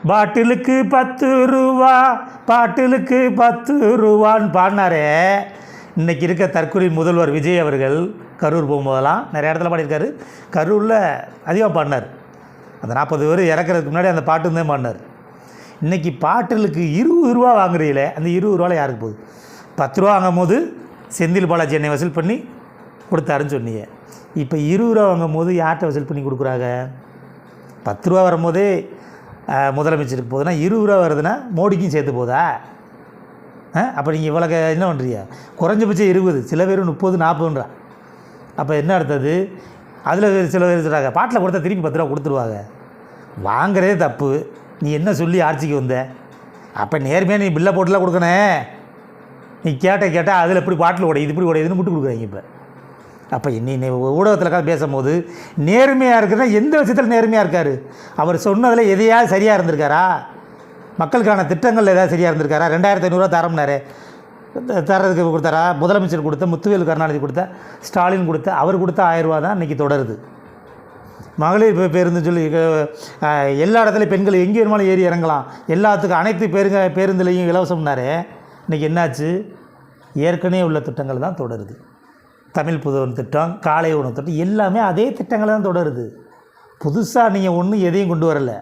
பாட்டிலுக்கு 10 ரூபா, பாட்டிலுக்கு 10 ரூபான்னு பாடினாரே. இன்றைக்கி இருக்க தற்கொலை முதல்வர் விஜய் அவர்கள் கரூர் போகும்போதெல்லாம் நிறைய இடத்துல பாடியிருக்காரு. கரூரில் அதிகமாக பாடினார். அந்த 40 பேர் இறக்குறதுக்கு முன்னாடி அந்த பாட்டு தான் பாடினார். இன்றைக்கி பாட்டிலுக்கு 20 ரூபா வாங்குறீங்களே, அந்த 20 ரூபாவில் யாருக்கு போகுது? 10 ரூபா வாங்கும் போது செந்தில் பாலாஜி என்னை வசூல் பண்ணி கொடுத்தாருன்னு சொன்னீங்க. இப்போ 20 ரூபா வாங்கும் போது யார்கிட்ட வசூல் பண்ணி கொடுக்குறாங்க? 10 ரூபா வரும்போதே முதலமைச்சருக்கு போகுதுன்னா 20 ரூபா வருதுன்னா மோடிக்கும் சேர்த்து போதா? அப்போ நீங்கள் இவ்வளோ என்ன பண்ணுறீங்க? குறைஞ்சபட்சம் 20, சில பேர் 30, 40ன்றா. அப்போ என்ன அடுத்தது? அதில் சில பேர் சொல்கிறாங்க பாட்டில் கொடுத்தா திருப்பி 10 ரூபா கொடுத்துருவாங்க. வாங்குறதே தப்பு. நீ என்ன சொல்லி ஆட்சிக்கு வந்த? அப்போ நேர்மையாக நீ பில்லை போட்டுலாம் கொடுக்கணும். நீ கேட்டால் அதில் எப்படி பாட்டில் உடையுது, இப்படி உடையுதுன்னு முட்டு கொடுக்குறாங்க. இப்போ அப்போ நீ ஊடகத்தில் பேசும்போது நேர்மையாக இருக்குன்னா எந்த விஷயத்தில் நேர்மையாக இருக்கார்? அவர் சொன்னதில் எதையாவது சரியாக இருந்திருக்காரா? மக்களுக்கான திட்டங்கள் ஏதாவது சரியாக இருந்திருக்காரா? 2500 ரூபா தரம்னாரு, தரதுக்கு கொடுத்தாரா? முதலமைச்சர் கொடுத்த, முத்துவேல் கருணாநிதி கொடுத்த, ஸ்டாலின் கொடுத்த, அவர் கொடுத்த 1000 ரூபா தான் இன்றைக்கி தொடருது. மகளிர் பேருந்து சொல்லி எல்லா இடத்துலையும் பெண்கள் எங்கே வேணுமாலும் ஏறி இறங்கலாம், எல்லாத்துக்கும் அனைத்து பேருந்துலேயும் இலவசம்னாரு. இன்றைக்கி என்னாச்சு? ஏற்கனவே உள்ள திட்டங்கள் தான் தொடருது. தமிழ் புதுவன் திட்டம், காலை உணவு திட்டம், எல்லாமே அதே திட்டங்கள் தான் தொடருது. புதுசாக நீங்கள் ஒன்றும் எதையும் கொண்டு வரலை.